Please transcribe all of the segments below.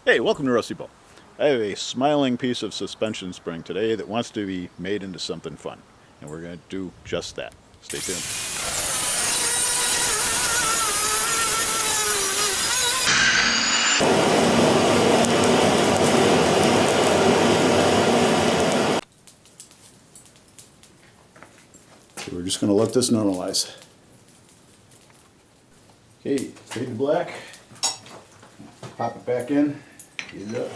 Hey, welcome to Rusty Bolt. I have a smiling piece of suspension spring today that wants to be made into something fun, and we're going to do just that. Stay tuned. So we're just going to let this normalize. Okay, fade to black. Pop it back in. Heat it up.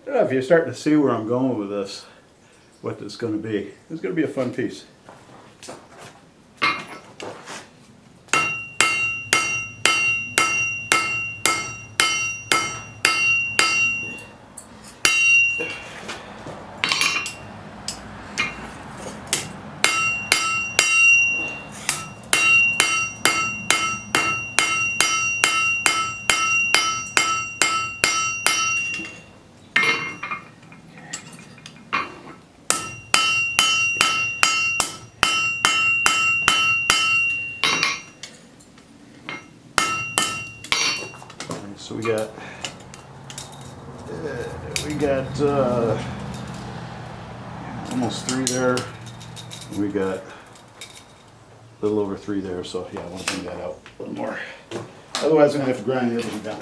don't know if you're starting to see where I'm going with this, what this is going to be. It's going to be a fun piece. So we got almost 3 there. We got a little over 3 there. So yeah, I want to bring that out a little more. Otherwise, I'm gonna have to grind everything down.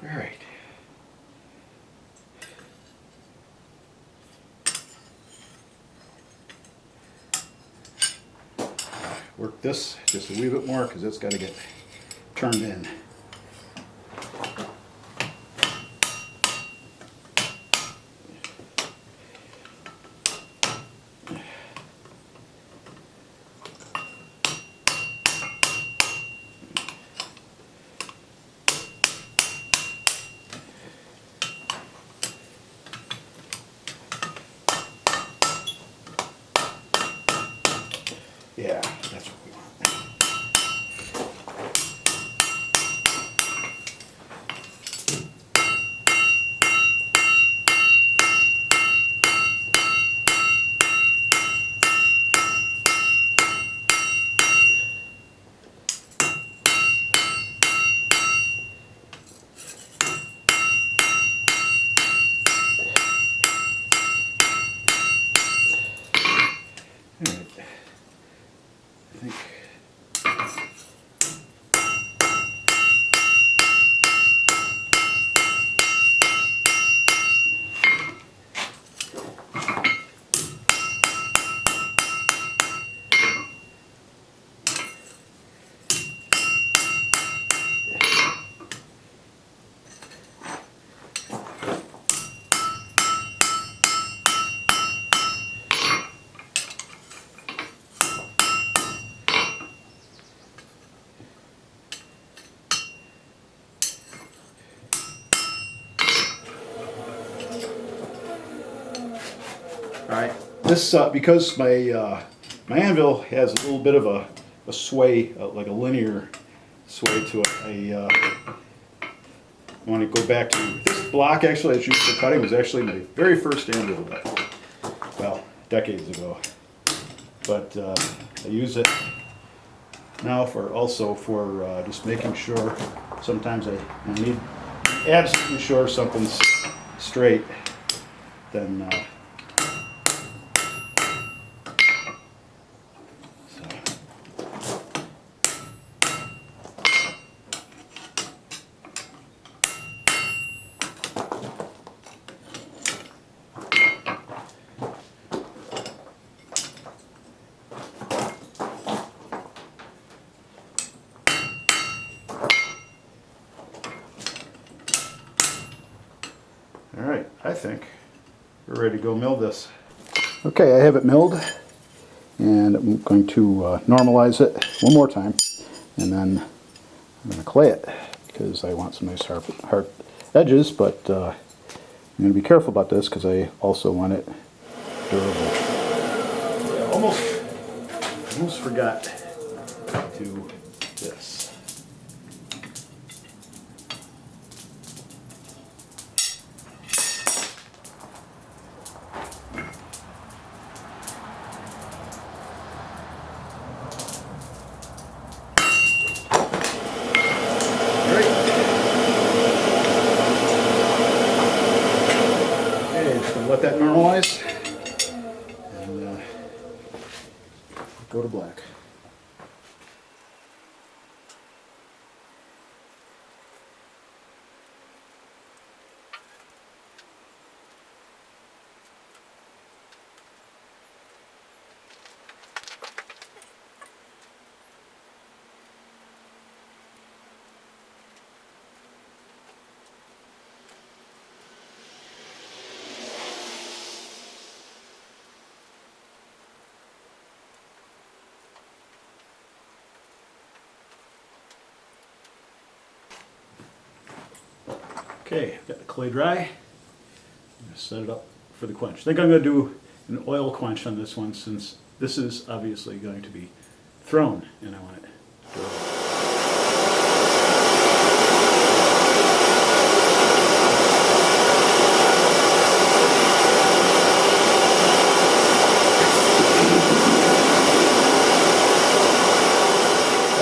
All right. Work this just a wee bit more because it's got to get turned in. Yeah, that's what we want. All right. I think all right. This because my anvil has a little bit of a sway, like a linear sway to it. I want to go back to this block. Actually, that's used for cutting was actually my very first anvil, well, decades ago. But I use it now also for just making sure. Sometimes I need absolutely sure something's straight. Then. All right, I think we're ready to go mill this. Okay, I have it milled, and I'm going to normalize it one more time, and then I'm going to clay it because I want some nice hard edges, but I'm going to be careful about this because I also want it durable. Yeah, almost forgot to do this. Let that normalize and go to black. Okay, got the clay dry. I'm going to set it up for the quench. I think I'm going to do an oil quench on this one since this is obviously going to be thrown and I want it durable.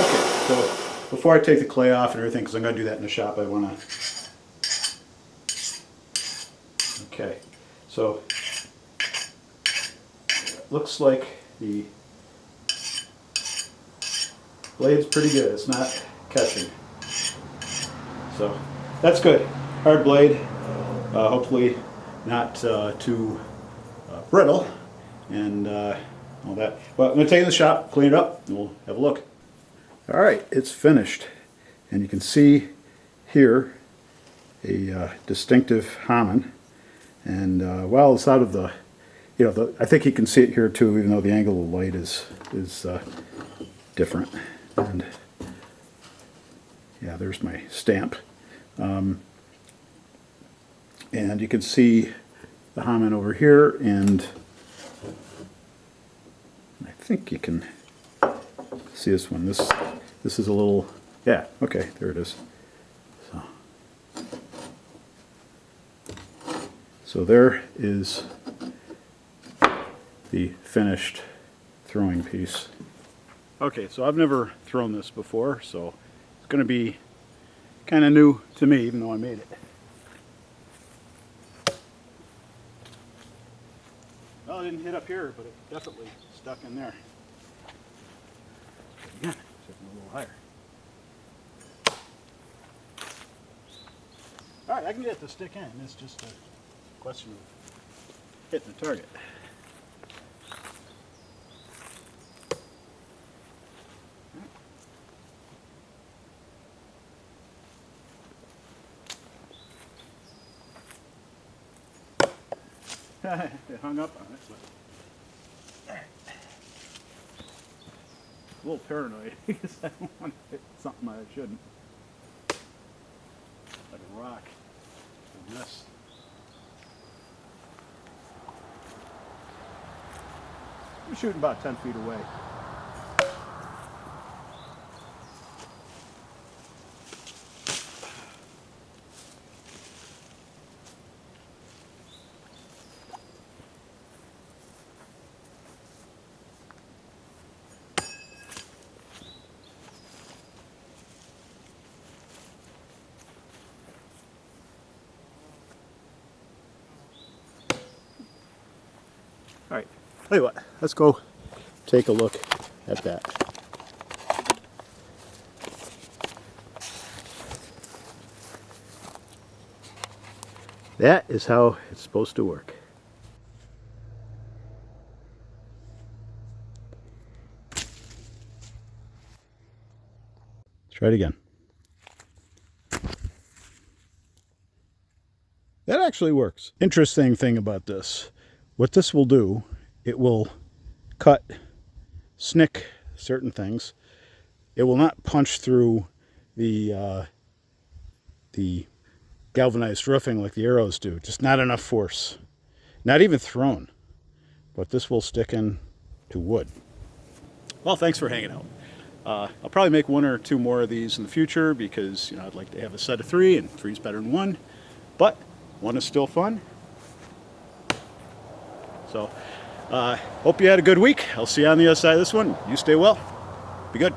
Okay, so before I take the clay off and everything, because I'm going to do that in the shop, I want to. Okay, so it looks like the blade's pretty good. It's not catching. So that's good. Hard blade, hopefully not too brittle and all that. Well, I'm going to take it in the shop, clean it up, and we'll have a look. All right, it's finished. And you can see here a distinctive Hammond. And while it's out of the, I think you can see it here too, even though the angle of the light is different. And yeah, there's my stamp. And you can see the Hammond over here, and I think you can see this one. This is a little, yeah, okay, there it is. So there is the finished throwing piece. Okay, so I've never thrown this before, so it's going to be kind of new to me, even though I made it. Well, it didn't hit up here, but it definitely stuck in there. Again, sitting a little higher. All right, I can get it to stick in. It's just a question of hitting the target. It hung up on it, but a little paranoid because I don't want to hit something I shouldn't. Like a rock. A mess. I'm shooting about 10 feet away. All right, tell you what, let's go take a look at that. That is how it's supposed to work. Try it again. That actually works. Interesting thing about this. What this will do, it will cut, snick certain things. It will not punch through the galvanized roofing like the arrows do. Just not enough force. Not even thrown. But this will stick in to wood. Well, thanks for hanging out. I'll probably make one or two more of these in the future because I'd like to have a set of three, and three's better than one. But one is still fun. So, hope you had a good week. I'll see you on the other side of this one. You stay well. Be good.